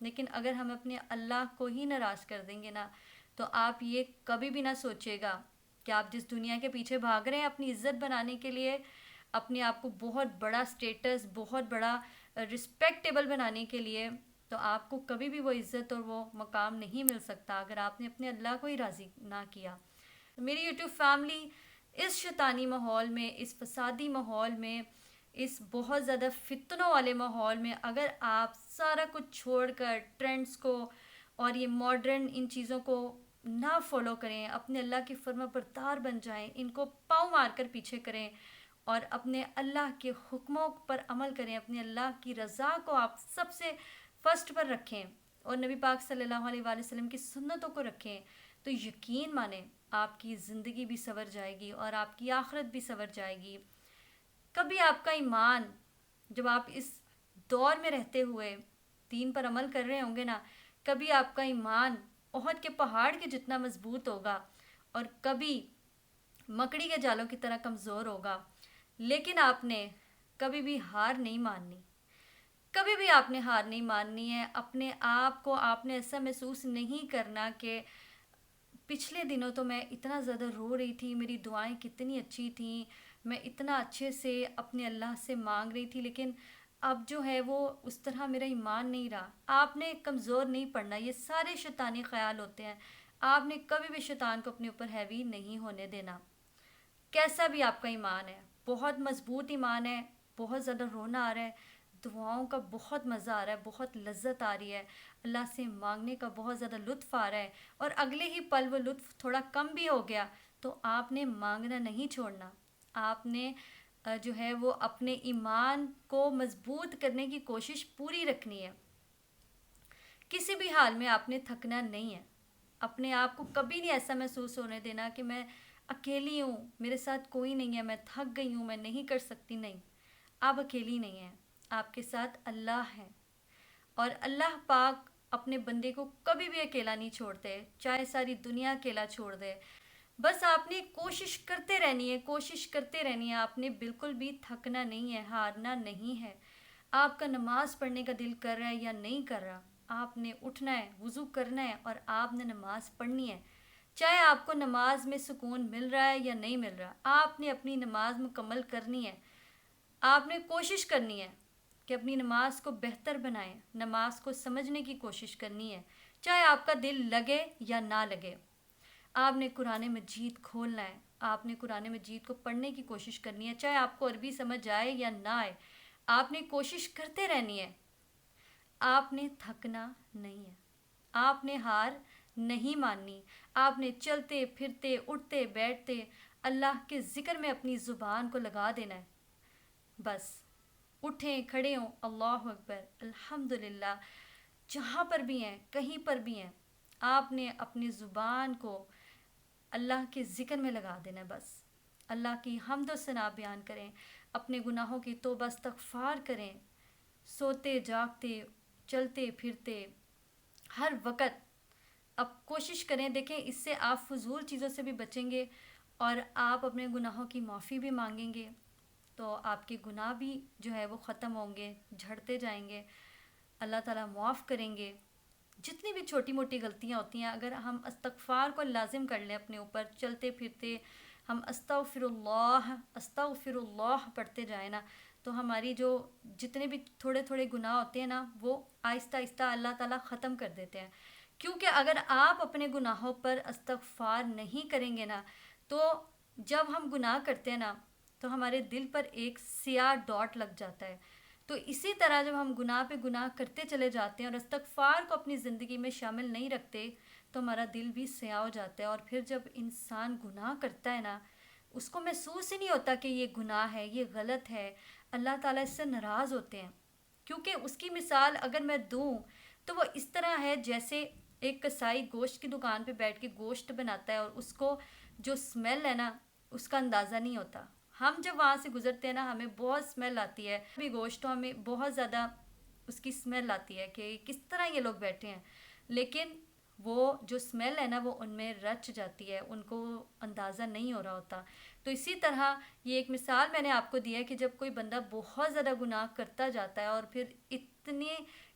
لیکن اگر ہم اپنے اللہ کو ہی ناراض کر دیں گے نا تو آپ یہ کبھی بھی نہ سوچے گا کہ آپ جس دنیا کے پیچھے بھاگ رہے ہیں اپنی عزت بنانے کے لیے، اپنے آپ کو بہت بڑا اسٹیٹس، بہت بڑا رسپیکٹیبل بنانے کے لیے، تو آپ کو کبھی بھی وہ عزت اور وہ مقام نہیں مل سکتا اگر آپ نے اپنے اللہ کو ہی راضی نہ کیا۔ میری یوٹیوب فیملی اس شیطانی ماحول میں، اس فسادی ماحول میں، اس بہت زیادہ فتنوں والے ماحول میں اگر آپ سارا کچھ چھوڑ کر ٹرینڈز کو اور یہ ماڈرن ان چیزوں کو نہ فالو کریں، اپنے اللہ کی فرما بردار بن جائیں، ان کو پاؤں مار کر پیچھے کریں اور اپنے اللہ کے حکموں پر عمل کریں، اپنے اللہ کی رضا کو آپ سب سے فرسٹ پر رکھیں اور نبی پاک صلی اللہ علیہ وآلہ وسلم کی سنتوں کو رکھیں، تو یقین مانیں آپ کی زندگی بھی سنور جائے گی اور آپ کی آخرت بھی سنور جائے گی۔ کبھی آپ کا ایمان، جب آپ اس دور میں رہتے ہوئے دین پر عمل کر رہے ہوں گے نا، کبھی آپ کا ایمان احد کے پہاڑ کے جتنا مضبوط ہوگا اور کبھی مکڑی کے جالوں کی طرح کمزور ہوگا، لیکن آپ نے کبھی بھی ہار نہیں ماننی، کبھی بھی آپ نے ہار نہیں ماننی ہے۔ اپنے آپ کو آپ نے ایسا محسوس نہیں کرنا کہ پچھلے دنوں تو میں اتنا زیادہ رو رہی تھی، میری دعائیں کتنی اچھی تھیں، میں اتنا اچھے سے اپنے اللہ سے مانگ رہی تھی، لیکن اب جو ہے وہ اس طرح میرا ایمان نہیں رہا۔ آپ نے کمزور نہیں پڑنا، یہ سارے شیطانی خیال ہوتے ہیں، آپ نے کبھی بھی شیطان کو اپنے اوپر ہیوی نہیں ہونے دینا۔ کیسا بھی آپ کا ایمان ہے، بہت مضبوط ایمان ہے، بہت زیادہ رونا آ رہا ہے، دعاؤں کا بہت مزہ آ رہا ہے، بہت لذت آ رہی ہے، اللہ سے مانگنے کا بہت زیادہ لطف آ رہا ہے، اور اگلے ہی پل وہ لطف تھوڑا کم بھی ہو گیا تو آپ نے مانگنا نہیں چھوڑنا، آپ نے جو ہے وہ اپنے ایمان کو مضبوط کرنے کی کوشش پوری رکھنی ہے۔ کسی بھی حال میں آپ نے تھکنا نہیں ہے، اپنے آپ کو کبھی نہیں ایسا محسوس ہونے دینا کہ میں اکیلی ہوں، میرے ساتھ کوئی نہیں ہے، میں تھک گئی ہوں، میں نہیں کر سکتی۔ نہیں، آپ اکیلی نہیں ہیں، آپ کے ساتھ اللہ ہے، اور اللہ پاک اپنے بندے کو کبھی بھی اکیلا نہیں چھوڑتے، چاہے ساری دنیا اکیلا چھوڑ دے۔ بس آپ نے کوشش کرتے رہنی ہے، کوشش کرتے رہنی ہے، آپ نے بالکل بھی تھکنا نہیں ہے، ہارنا نہیں ہے۔ آپ کا نماز پڑھنے کا دل کر رہا ہے یا نہیں کر رہا، آپ نے اٹھنا ہے، وضو کرنا ہے اور آپ نے نماز پڑھنی ہے، چاہے آپ کو نماز میں سکون مل رہا ہے یا نہیں مل رہا، آپ نے اپنی نماز مکمل کرنی ہے۔ آپ نے کوشش کرنی ہے کہ اپنی نماز کو بہتر بنائیں، نماز کو سمجھنے کی کوشش کرنی ہے، چاہے آپ کا دل لگے یا نہ لگے۔ آپ نے قرآن مجید کھولنا ہے، آپ نے قرآن مجید کو پڑھنے کی کوشش کرنی ہے، چاہے آپ کو عربی سمجھ آئے یا نہ آئے، آپ نے کوشش کرتے رہنی ہے۔ آپ نے تھکنا نہیں ہے، آپ نے ہار نہیں ماننی، آپ نے چلتے پھرتے اٹھتے بیٹھتے اللہ کے ذکر میں اپنی زبان کو لگا دینا ہے۔ بس اٹھیں کھڑے ہوں، اللہ اکبر، الحمدللہ، جہاں پر بھی ہیں، کہیں پر بھی ہیں، آپ نے اپنی زبان کو اللہ کے ذکر میں لگا دینا ہے۔ بس اللہ کی حمد و ثنا بیان کریں، اپنے گناہوں کی توبہ استغفار کریں، سوتے جاگتے چلتے پھرتے ہر وقت اب کوشش کریں۔ دیکھیں اس سے آپ فضول چیزوں سے بھی بچیں گے اور آپ اپنے گناہوں کی معافی بھی مانگیں گے، تو آپ کے گناہ بھی جو ہے وہ ختم ہوں گے، جھڑتے جائیں گے، اللہ تعالیٰ معاف کریں گے۔ جتنی بھی چھوٹی موٹی غلطیاں ہوتی ہیں، اگر ہم استغفار کو لازم کر لیں اپنے اوپر، چلتے پھرتے ہم استغفر اللہ پڑھتے جائیں نا، تو ہماری جو جتنے بھی تھوڑے تھوڑے گناہ ہوتے ہیں نا، وہ آہستہ آہستہ اللہ تعالیٰ ختم کر دیتے ہیں۔ کیونکہ اگر آپ اپنے گناہوں پر استغفار نہیں کریں گے نا، تو جب ہم گناہ کرتے ہیں نا تو ہمارے دل پر ایک سیاہ ڈاٹ لگ جاتا ہے۔ تو اسی طرح جب ہم گناہ پہ گناہ کرتے چلے جاتے ہیں اور استغفار کو اپنی زندگی میں شامل نہیں رکھتے، تو ہمارا دل بھی سیاہ ہو جاتا ہے، اور پھر جب انسان گناہ کرتا ہے نا، اس کو محسوس ہی نہیں ہوتا کہ یہ گناہ ہے، یہ غلط ہے، اللہ تعالیٰ اس سے ناراض ہوتے ہیں۔ کیونکہ اس کی مثال اگر میں دوں تو وہ اس طرح ہے جیسے ایک کسائی گوشت کی دکان پہ بیٹھ کے گوشت بناتا ہے اور اس کو جو اسمیل ہے نا اس کا اندازہ نہیں ہوتا۔ ہم جب وہاں سے گزرتے ہیں نا، ہمیں بہت اسمیل آتی ہے، بھی گوشت تو ہمیں بہت زیادہ اس کی اسمیل آتی ہے کہ کس طرح یہ لوگ بیٹھے ہیں، لیکن وہ جو اسمیل ہے نا وہ ان میں رچ جاتی ہے، ان کو اندازہ نہیں ہو رہا ہوتا۔ تو اسی طرح یہ ایک مثال میں نے آپ کو دیا ہے کہ جب کوئی بندہ بہت زیادہ گناہ کرتا جاتا ہے اور پھر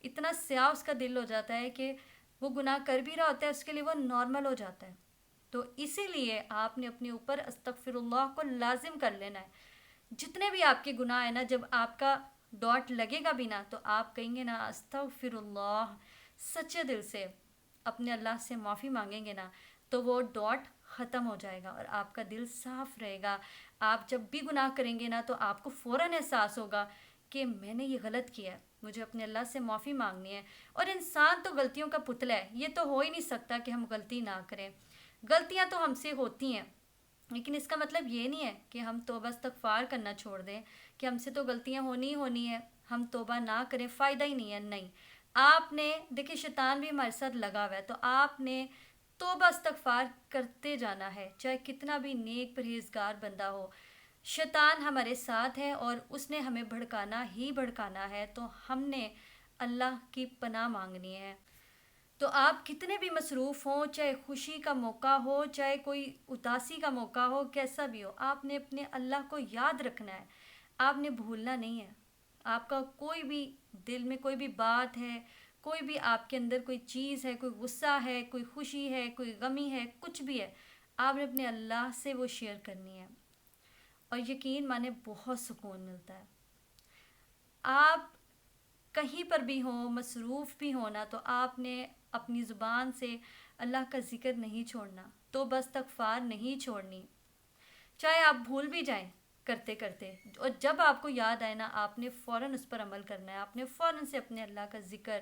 اتنا سیاہ اس کا دل ہو جاتا ہے کہ وہ گناہ کر بھی رہا ہوتا ہے، اس کے لیے وہ نارمل ہو جاتا ہے۔ تو اسی لیے آپ نے اپنے اوپر استغفر اللہ کو لازم کر لینا ہے۔ جتنے بھی آپ کے گناہ ہیں نا، جب آپ کا ڈاٹ لگے گا بھی نا تو آپ کہیں گے نا استغفر اللہ، سچے دل سے اپنے اللہ سے معافی مانگیں گے نا، تو وہ ڈاٹ ختم ہو جائے گا اور آپ کا دل صاف رہے گا۔ آپ جب بھی گناہ کریں گے نا تو آپ کو فوراً احساس ہوگا کہ میں نے یہ غلط کیا ہے، مجھے اپنے اللہ سے معافی مانگنی ہے۔ اور انسان تو غلطیوں کا پتلا ہے، یہ تو ہو ہی نہیں سکتا کہ ہم غلطی نہ کریں۔ غلطیاں تو ہم سے ہوتی ہیں، لیکن اس کا مطلب یہ نہیں ہے کہ ہم توبہ استغفار کرنا چھوڑ دیں، کہ ہم سے تو غلطیاں ہونی ہی ہونی ہے، ہم توبہ نہ کریں فائدہ ہی نہیں ہے۔ نہیں، آپ نے دیکھیں شیطان بھی ہمارے ساتھ لگا ہوا ہے، تو آپ نے توبہ استغفار کرتے جانا ہے، چاہے کتنا بھی نیک پرہیزگار بندہ ہو۔ شیطان ہمارے ساتھ ہے اور اس نے ہمیں بھڑکانا ہی بھڑکانا ہے، تو ہم نے اللہ کی پناہ مانگنی ہے۔ تو آپ کتنے بھی مصروف ہوں، چاہے خوشی کا موقع ہو، چاہے کوئی اداسی کا موقع ہو، کیسا بھی ہو، آپ نے اپنے اللہ کو یاد رکھنا ہے، آپ نے بھولنا نہیں ہے۔ آپ کا کوئی بھی دل میں کوئی بھی بات ہے، کوئی بھی آپ کے اندر کوئی چیز ہے، کوئی غصہ ہے، کوئی خوشی ہے، کوئی غمی ہے، کچھ بھی ہے، آپ نے اپنے اللہ سے وہ شیئر کرنی ہے، اور یقین مانے بہت سکون ملتا ہے۔ آپ کہیں پر بھی ہوں، مصروف بھی ہونا، تو آپ نے اپنی زبان سے اللہ کا ذکر نہیں چھوڑنا، توبہ استغفار نہیں چھوڑنی، چاہے آپ بھول بھی جائیں کرتے کرتے، اور جب آپ کو یاد آئے نا آپ نے فوراً اس پر عمل کرنا ہے، آپ نے فوراً سے اپنے اللہ کا ذکر،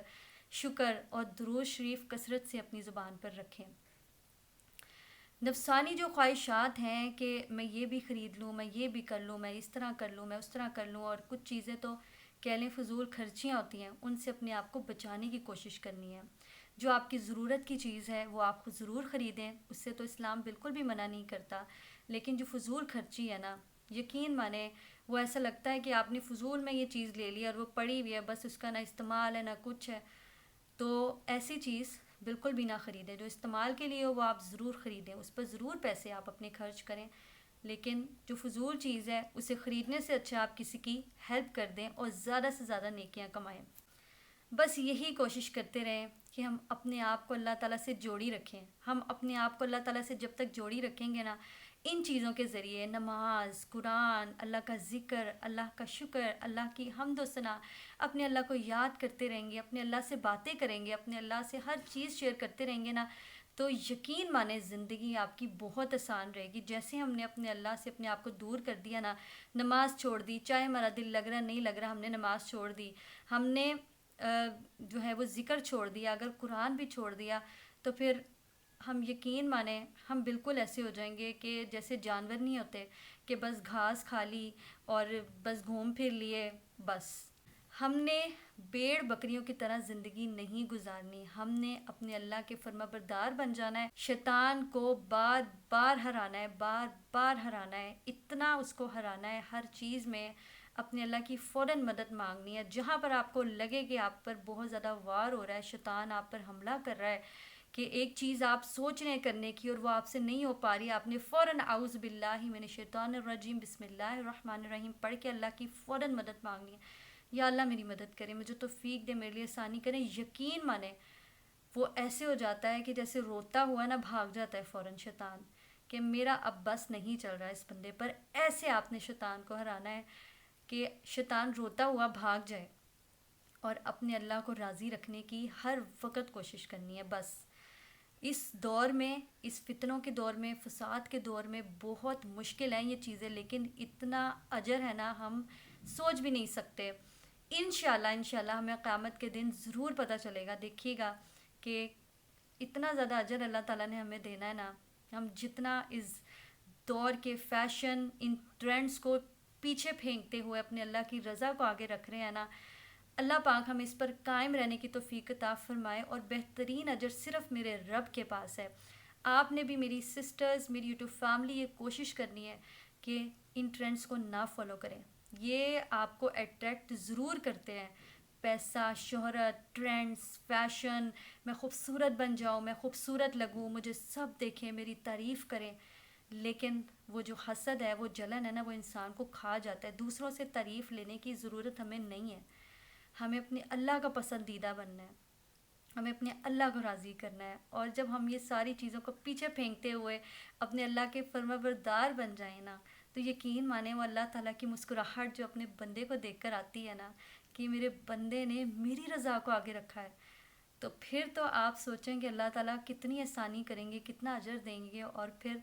شکر اور درود شریف کثرت سے اپنی زبان پر رکھیں۔ نفسانی جو خواہشات ہیں کہ میں یہ بھی خرید لوں، میں یہ بھی کر لوں، میں اس طرح کر لوں، میں اس طرح کر لوں، اور کچھ چیزیں تو کہہ لیں فضول خرچیاں ہوتی ہیں، ان سے اپنے آپ کو بچانے کی کوشش کرنی ہے۔ جو آپ کی ضرورت کی چیز ہے وہ آپ کو ضرور خریدیں، اس سے تو اسلام بالکل بھی منع نہیں کرتا، لیکن جو فضول خرچی ہے نا، یقین مانے وہ ایسا لگتا ہے کہ آپ نے فضول میں یہ چیز لے لی اور وہ پڑی ہوئی ہے، بس اس کا نہ استعمال ہے نہ کچھ ہے، تو ایسی چیز بالکل بھی نہ خریدیں۔ جو استعمال کے لیے ہو وہ آپ ضرور خریدیں، اس پر ضرور پیسے آپ اپنے خرچ کریں، لیکن جو فضول چیز ہے اسے خریدنے سے اچھا آپ کسی کی ہیلپ کر دیں اور زیادہ سے زیادہ نیکیاں کمائیں۔ بس یہی کوشش کرتے رہیں کہ ہم اپنے آپ کو اللہ تعالیٰ سے جوڑی رکھیں۔ ہم اپنے آپ کو اللہ تعالیٰ سے جب تک جوڑی رکھیں گے نا، ان چیزوں کے ذریعے نماز، قرآن، اللہ کا ذکر، اللہ کا شکر، اللہ کی حمد و ثنا، اپنے اللہ کو یاد کرتے رہیں گے، اپنے اللہ سے باتیں کریں گے، اپنے اللہ سے ہر چیز شیئر کرتے رہیں گے نا، تو یقین مانے زندگی آپ کی بہت آسان رہے گی۔ جیسے ہم نے اپنے اللہ سے اپنے آپ کو دور کر دیا نا، نماز چھوڑ دی، چاہے ہمارا دل لگ رہا نہیں لگ رہا، ہم نے نماز چھوڑ دی، ہم نے جو ہے وہ ذکر چھوڑ دیا، اگر قرآن بھی چھوڑ دیا، تو پھر ہم یقین مانیں ہم بالکل ایسے ہو جائیں گے کہ جیسے جانور نہیں ہوتے کہ بس گھاس کھا لی اور بس گھوم پھر لیے، بس ہم نے بھیڑ بکریوں کی طرح زندگی نہیں گزارنی، ہم نے اپنے اللہ کے فرما بردار بن جانا ہے، شیطان کو بار بار ہرانا ہے، بار بار ہرانا ہے، اتنا اس کو ہرانا ہے، ہر چیز میں اپنے اللہ کی فوراً مدد مانگنی ہے۔ جہاں پر آپ کو لگے کہ آپ پر بہت زیادہ وار ہو رہا ہے، شیطان آپ پر حملہ کر رہا ہے، کہ ایک چیز آپ سوچ رہے ہیں کرنے کی اور وہ آپ سے نہیں ہو پا رہی، آپ نے فوراً اعوذ باللہ من الشیطان الرجیم بسم اللہ الرحمن الرحیم پڑھ کے اللہ کی فوراً مدد مانگنی ہے۔ یا اللہ میری مدد کرے، مجھے توفیق دے، میرے لیے آسانی کریں۔ یقین مانے وہ ایسے ہو جاتا ہے کہ جیسے روتا ہوا نا بھاگ جاتا ہے فوراً شیطان، کہ میرا اب بس نہیں چل رہا اس بندے پر۔ ایسے آپ نے شیطان کو ہرانا ہے کہ شیطان روتا ہوا بھاگ جائے، اور اپنے اللہ کو راضی رکھنے کی ہر وقت کوشش کرنی ہے۔ بس اس دور میں، اس فتنوں کے دور میں، فساد کے دور میں بہت مشکل ہیں یہ چیزیں، لیکن اتنا اجر ہے نا ہم سوچ بھی نہیں سکتے۔ انشاءاللہ ہمیں قیامت کے دن ضرور پتہ چلے گا، دیکھیے گا کہ اتنا زیادہ اجر اللہ تعالیٰ نے ہمیں دینا ہے نا، ہم جتنا اس دور کے فیشن، ان ٹرینڈز کو پیچھے پھینکتے ہوئے اپنے اللہ کی رضا کو آگے رکھ رہے ہیں نا، اللہ پاک ہمیں اس پر قائم رہنے کی توفیق عطا فرمائے، اور بہترین اجر صرف میرے رب کے پاس ہے۔ آپ نے بھی، میری سسٹرز، میری یوٹیوب فیملی، یہ کوشش کرنی ہے کہ ان ٹرینڈز کو نہ فالو کریں، یہ آپ کو اٹریکٹ ضرور کرتے ہیں، پیسہ، شہرت، ٹرینڈز، فیشن، میں خوبصورت بن جاؤں، میں خوبصورت لگوں، مجھے سب دیکھیں، میری تعریف کریں. لیکن وہ جو حسد ہے، وہ جلن ہے نا، وہ انسان کو کھا جاتا ہے. دوسروں سے تعریف لینے کی ضرورت ہمیں نہیں ہے. ہمیں اپنے اللہ کا پسندیدہ بننا ہے، ہمیں اپنے اللہ کو راضی کرنا ہے. اور جب ہم یہ ساری چیزوں کو پیچھے پھینکتے ہوئے اپنے اللہ کے فرما بردار بن جائیں نا، تو یقین مانیں وہ اللہ تعالیٰ کی مسکراہٹ جو اپنے بندے کو دیکھ کر آتی ہے نا، کہ میرے بندے نے میری رضا کو آگے رکھا ہے، تو پھر تو آپ سوچیں کہ اللہ تعالیٰ کتنی آسانی کریں گے، کتنا اجر دیں گے. اور پھر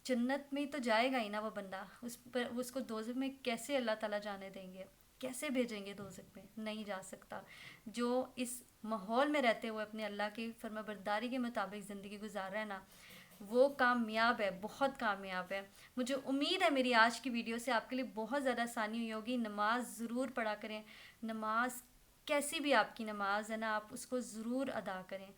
جنت میں تو جائے گا ہی نا وہ بندہ، اس کو دوزخ میں کیسے اللہ تعالیٰ جانے دیں گے؟ کیسے بھیجیں گے دوزخ میں؟ نہیں جا سکتا. جو اس ماحول میں رہتے ہوئے اپنے اللہ کی فرما برداری کے مطابق زندگی گزار رہا ہے نا، وہ کامیاب ہے، بہت کامیاب ہے. مجھے امید ہے میری آج کی ویڈیو سے آپ کے لیے بہت زیادہ آسانی ہوئی ہوگی. نماز ضرور پڑھا کریں. نماز کیسی بھی آپ کی نماز ہے نا، آپ اس کو ضرور ادا کریں.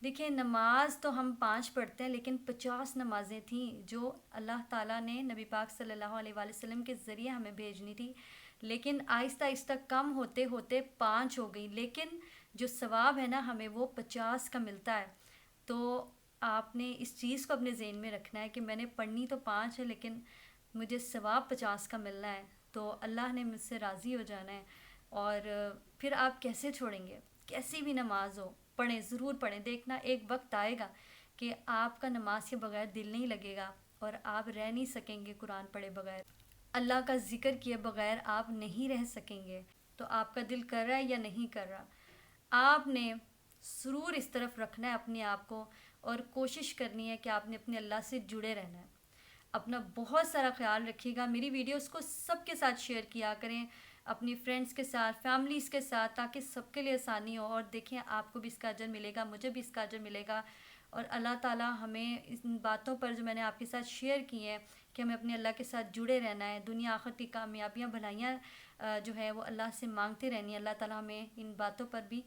دیکھیں، نماز تو ہم 5 پڑھتے ہیں، لیکن 50 نمازیں تھیں جو اللہ تعالیٰ نے نبی پاک صلی اللہ علیہ وآلہ وسلم کے ذریعے ہمیں بھیجنی تھی. لیکن آہستہ آہستہ کم ہوتے ہوتے 5 ہو گئی، لیکن جو ثواب ہے نا ہمیں وہ 50 کا ملتا ہے. تو آپ نے اس چیز کو اپنے ذہن میں رکھنا ہے کہ میں نے پڑھنی تو 5 ہے، لیکن مجھے ثواب 50 کا ملنا ہے. تو اللہ نے مجھ سے راضی ہو جانا ہے. اور پھر آپ کیسے چھوڑیں گے؟ کیسی بھی نماز ہو، پڑھیں، ضرور پڑھیں. دیکھنا ایک وقت آئے گا کہ آپ کا نماز کے بغیر دل نہیں لگے گا، اور آپ رہ نہیں سکیں گے قرآن پڑھے بغیر. اللہ کا ذکر کیے بغیر آپ نہیں رہ سکیں گے. تو آپ کا دل کر رہا ہے یا نہیں کر رہا؟ آپ نے ضرور اس طرف رکھنا ہے اپنے آپ کو، اور کوشش کرنی ہے کہ آپ نے اپنے اللہ سے جڑے رہنا ہے. اپنا بہت سارا خیال رکھیے گا. میری ویڈیوز کو سب کے ساتھ شیئر کیا کریں، اپنی فرینڈز کے ساتھ، فیملیز کے ساتھ، تاکہ سب کے لیے آسانی ہو. اور دیکھیں، آپ کو بھی اس کا اجر ملے گا، مجھے بھی اس کا اجر ملے گا. اور اللہ تعالیٰ ہمیں ان باتوں پر جو میں نے آپ کے ساتھ شیئر کی ہیں کہ ہمیں اپنے اللہ کے ساتھ جڑے رہنا ہے، دنیا آخرت کی کامیابیاں بھلائیاں جو ہے وہ اللہ سے مانگتے رہنی ہے. اللہ تعالیٰ ہمیں ان باتوں پر بھی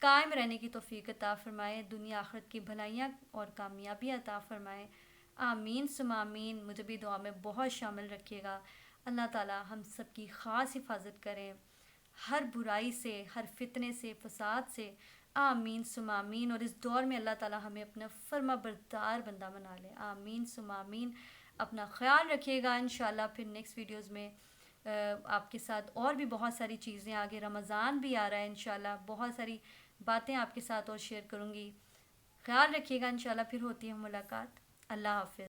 قائم رہنے کی توفیق عطا فرمائے، دنیا آخرت کی بھلائیاں اور کامیابی عطا فرمائے. آمین ثم آمین. مجھے بھی دعا میں بہت شامل رکھیے گا. اللہ تعالیٰ ہم سب کی خاص حفاظت کریں، ہر برائی سے، ہر فتنے سے، فساد سے. آمین ثم آمین. اور اس دور میں اللہ تعالیٰ ہمیں اپنا فرما بردار بندہ بنا لے. آمین ثم آمین. اپنا خیال رکھیے گا. انشاءاللہ پھر نیکسٹ ویڈیوز میں آپ کے ساتھ اور بھی بہت ساری چیزیں، آگے رمضان بھی آ رہا ہے، انشاءاللہ بہت ساری باتیں آپ کے ساتھ اور شیئر کروں گی. خیال رکھیے گا. انشاءاللہ پھر ہوتی ہے ملاقات. اللہ حافظ.